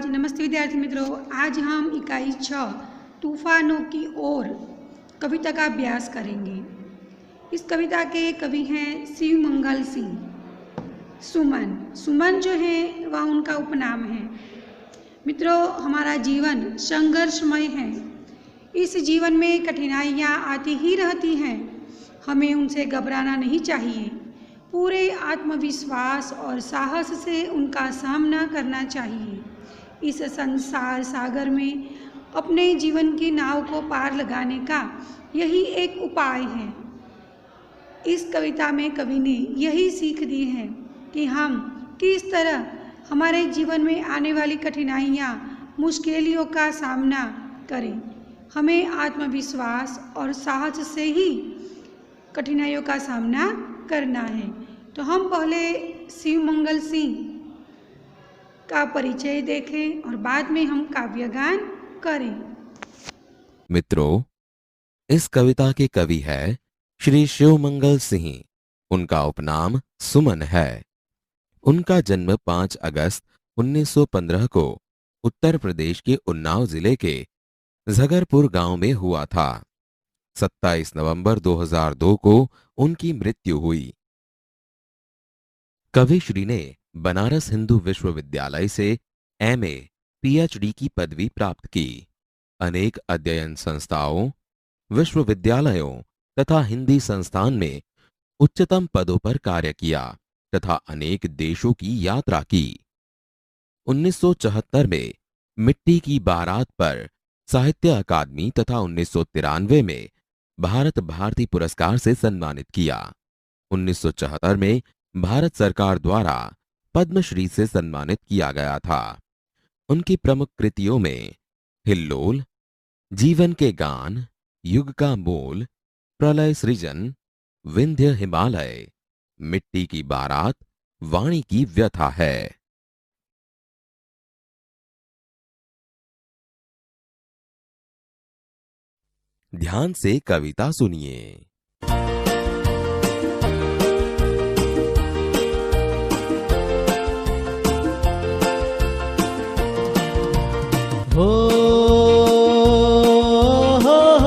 नमस्ते विद्यार्थी मित्रों, आज हम इकाई 6 तूफानों की ओर कविता का अभ्यास करेंगे। इस कविता के कवि हैं शिवमंगल सिंह। सुमन सुमन जो है वह उनका उपनाम है। मित्रों, हमारा जीवन संघर्षमय है। इस जीवन में कठिनाइयाँ आती ही रहती हैं। हमें उनसे घबराना नहीं चाहिए। पूरे आत्मविश्वास और साहस से उनका सामना करना चाहिए। इस संसार सागर में अपने जीवन की नाव को पार लगाने का यही एक उपाय है। इस कविता में कवि ने यही सीख दी है कि हम किस तरह हमारे जीवन में आने वाली कठिनाइयाँ, मुश्किलों का सामना करें। हमें आत्मविश्वास और साहस से ही कठिनाइयों का सामना करना है। तो हम पहले शिवमंगल सिंह का परिचय देखें और बाद में हम काव्यगान करें। मित्रों, इस कविता के कवि है श्री शिवमंगल सिंह। उनका उपनाम सुमन है। उनका जन्म 5 अगस्त 1915 को उत्तर प्रदेश के उन्नाव जिले के झगरपुर गांव में हुआ था। 27 नवंबर 2002 को उनकी मृत्यु हुई। कवि श्री ने बनारस हिंदू विश्वविद्यालय से एमए, पीएचडी की पदवी प्राप्त की। अनेक अध्ययन संस्थाओं, विश्वविद्यालयों तथा हिंदी संस्थान में उच्चतम पदों पर कार्य किया तथा अनेक देशों की यात्रा की। 1974 में मिट्टी की बारात पर साहित्य अकादमी तथा 1993 में भारत भारती पुरस्कार से सम्मानित किया। 1974 में भारत सरकार द्वारा पद्मश्री से सम्मानित किया गया था। उनकी प्रमुख कृतियों में हिल्लोल, जीवन के गान, युग का मोल, प्रलय सृजन, विंध्य हिमालय, मिट्टी की बारात, वाणी की व्यथा है। ध्यान से कविता सुनिए। हो हो हो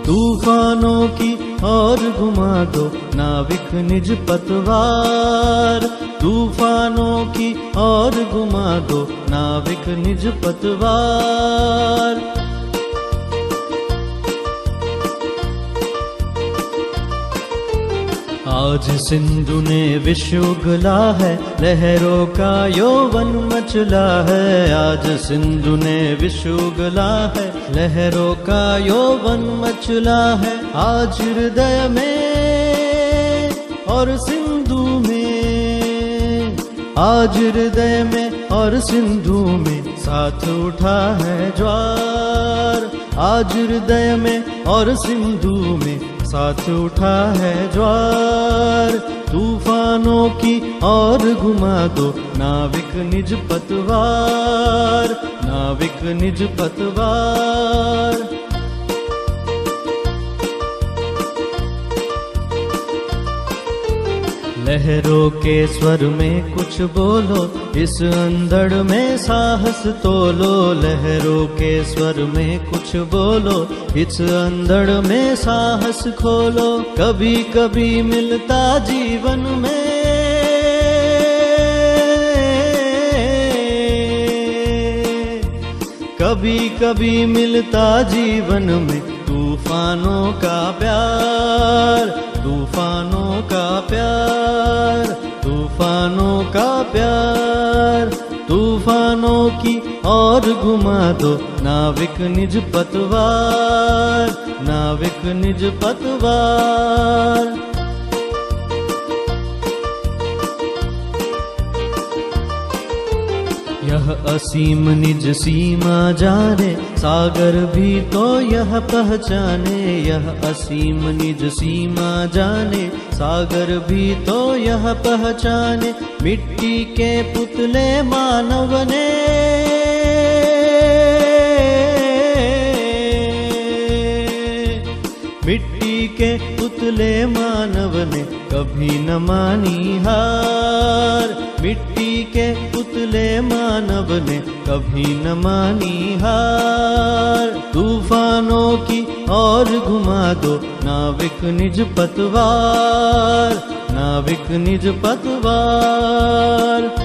तूफानों की और घुमा दो नाविक निज पतवार। तूफानों की और घुमा दो नाविक निज पतवार। आज सिंधु ने विश्व उगला है, लहरों का यौवन मचला है। आज सिंधु ने विश्व उगला है, लहरों का यौवन मचला है। आज हृदय में और सिंधु में, आज हृदय में और सिंधु में साथ उठा है ज्वार। आज हृदय में और सिंधु में साथ उठा है ज्वार। तूफानों की और घुमा दो नाविक निज पतवार, नाविक निज पतवार। लहरों के स्वर में कुछ बोलो, इस अंधड़ में साहस तोलो। लहरों के स्वर में कुछ बोलो, इस अंधड़ में साहस खोलो। कभी कभी मिलता जीवन में, कभी कभी मिलता जीवन में तूफानों का प्यार, तूफानों का प्यार, तूफानों का प्यार। तूफानों की और घुमा दो नाविक निज पतवार, नाविक निज पतवार। यह असीम निज सीमा जाने, सागर भी तो यह पहचाने। यह असीम निज सीमा जाने, सागर भी तो यह पहचाने। मिट्टी के पुतले मानव ने, मिट्टी के पुतले मानव ने कभी न मानी हार। मिट्टी के पुतले मानव ने कभी न मानी हार। तूफानों की ओर घुमा दो नाविक निज पतवार, नाविक निज पतवार।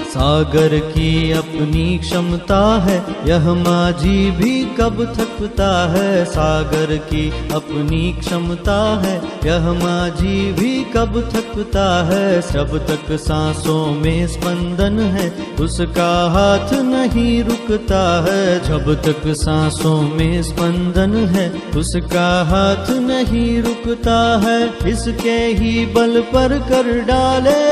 सागर की अपनी क्षमता है, यह माझी भी कब थकता है। सागर की अपनी क्षमता है, यह माझी भी कब थकता है। जब तक सांसों में स्पंदन है, उसका हाथ नहीं रुकता है। जब तक सांसों में स्पंदन है, उसका हाथ नहीं रुकता है। इसके ही बल पर कर डाले,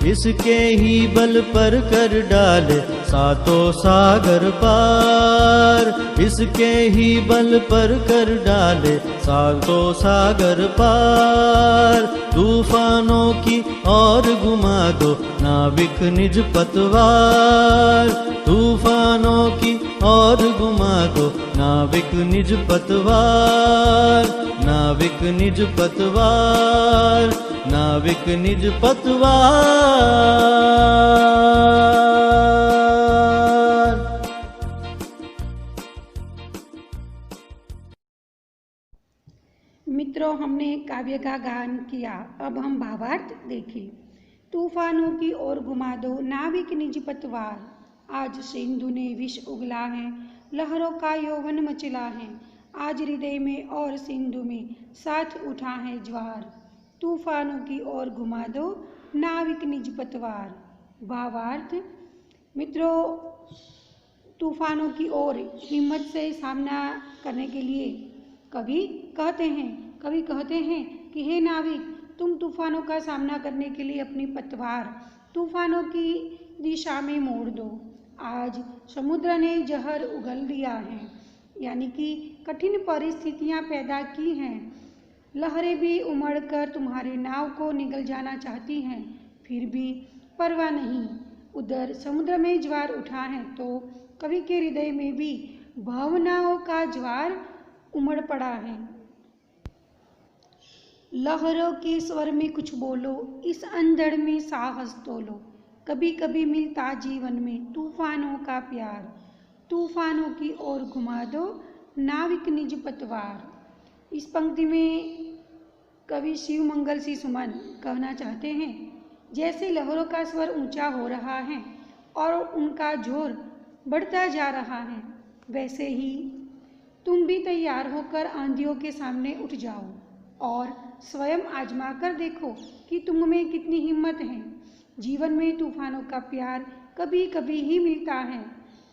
इसके ही बल पर कर डाले सातों सागर पार। इसके ही बल पर कर डाले सातों सागर पार। तूफानों की ओर घुमा दो नाविक निज पतवार। तूफानों की ओर घुमा दो नाविक निज पतवार, नाविक निज पतवार, नाविक निज पतवार। मित्रों, हमने काव्य का गान किया, अब हम भावार्थ देखें। तूफानों की ओर घुमा दो नाविक निज पतवार, आज सिंधु ने विष उगला है, लहरों का यौवन मचला है। आज हृदय में और सिंधु में साथ उठा है ज्वार, तूफानों की ओर घुमा दो नाविक निज पतवार। भावार्थ। मित्रों, तूफानों की ओर हिम्मत से सामना करने के लिए कवि कहते हैं कि हे नाविक, तुम तूफानों का सामना करने के लिए अपनी पतवार तूफानों की दिशा में मोड़ दो। आज समुद्र ने जहर उगल दिया है, यानी कि कठिन परिस्थितियां पैदा की हैं। लहरें भी उमड़कर तुम्हारे नाव को निगल जाना चाहती हैं, फिर भी परवाह नहीं। उधर समुद्र में ज्वार उठा है तो कवि के हृदय में भी भावनाओं का ज्वार उमड़ पड़ा है। लहरों के स्वर में कुछ बोलो, इस अंधड़ में साहस तोलो। कभी कभी मिलता जीवन में तूफानों का प्यार, तूफानों की ओर घुमा दो नाविक निज पतवार। इस पंक्ति में कवि शिव मंगल सिंह सुमन कहना चाहते हैं, जैसे लहरों का स्वर ऊंचा हो रहा है और उनका जोर बढ़ता जा रहा है, वैसे ही तुम भी तैयार होकर आंधियों के सामने उठ जाओ और स्वयं आजमा कर देखो कि तुम में कितनी हिम्मत है। जीवन में तूफानों का प्यार कभी कभी ही मिलता है।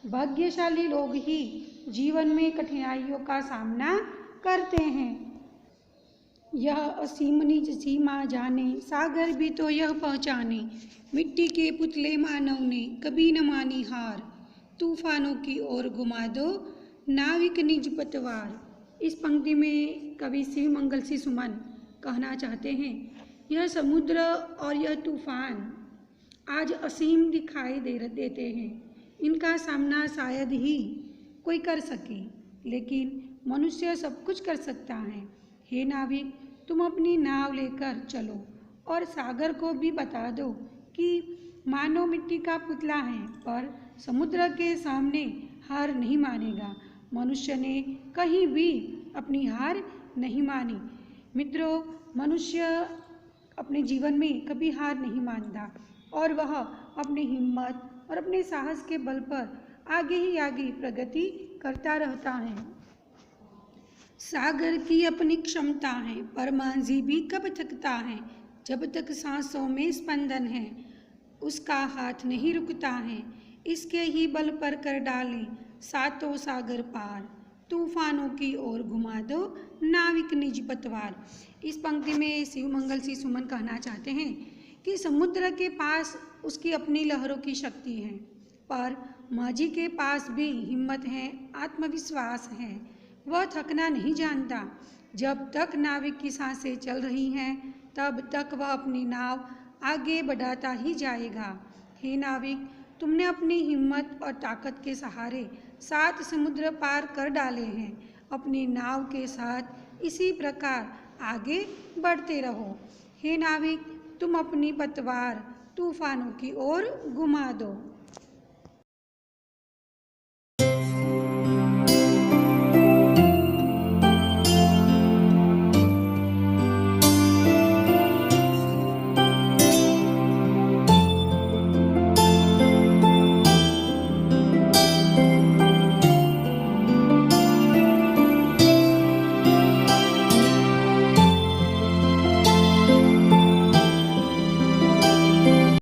भाग्यशाली लोग ही जीवन में कठिनाइयों का सामना करते हैं। यह असीम निज सीमा जाने, सागर भी तो यह पहचाने। मिट्टी के पुतले मानव ने कभी न मानी हार, तूफानों की ओर घुमा दो नाविक निज पतवार। इस पंक्ति में कवि शिव मंगल सिंह सुमन कहना चाहते हैं, यह समुद्र और यह तूफान आज असीम दिखाई देते हैं। इनका सामना शायद ही कोई कर सके, लेकिन मनुष्य सब कुछ कर सकता है। हे नाविक, तुम अपनी नाव लेकर चलो और सागर को भी बता दो कि मानव मिट्टी का पुतला है, पर समुद्र के सामने हार नहीं मानेगा। मनुष्य ने कहीं भी अपनी हार नहीं मानी। मित्रों, मनुष्य अपने जीवन में कभी हार नहीं मानता और वह अपनी हिम्मत और अपने साहस के बल पर आगे ही आगे प्रगति करता रहता है। सागर की अपनी क्षमता है, पर माझी भी कब थकता है। जब तक सांसों में स्पंदन है, उसका हाथ नहीं रुकता है। इसके ही बल पर कर डाले सातों सागर पार, तूफानों की ओर घुमा दो नाविक निज पतवार। इस पंक्ति में शिवमंगल सिंह सुमन कहना चाहते हैं कि समुद्र के पास उसकी अपनी लहरों की शक्ति है, पर माझी के पास भी हिम्मत है, आत्मविश्वास है। वह थकना नहीं जानता। जब तक नाविक की सांसें चल रही हैं तब तक वह अपनी नाव आगे बढ़ाता ही जाएगा। हे नाविक, तुमने अपनी हिम्मत और ताकत के सहारे 7 समुद्र पार कर डाले हैं। अपनी नाव के साथ इसी प्रकार आगे बढ़ते रहो। हे नाविक, तुम अपनी पतवार तूफानों की ओर घुमा दो।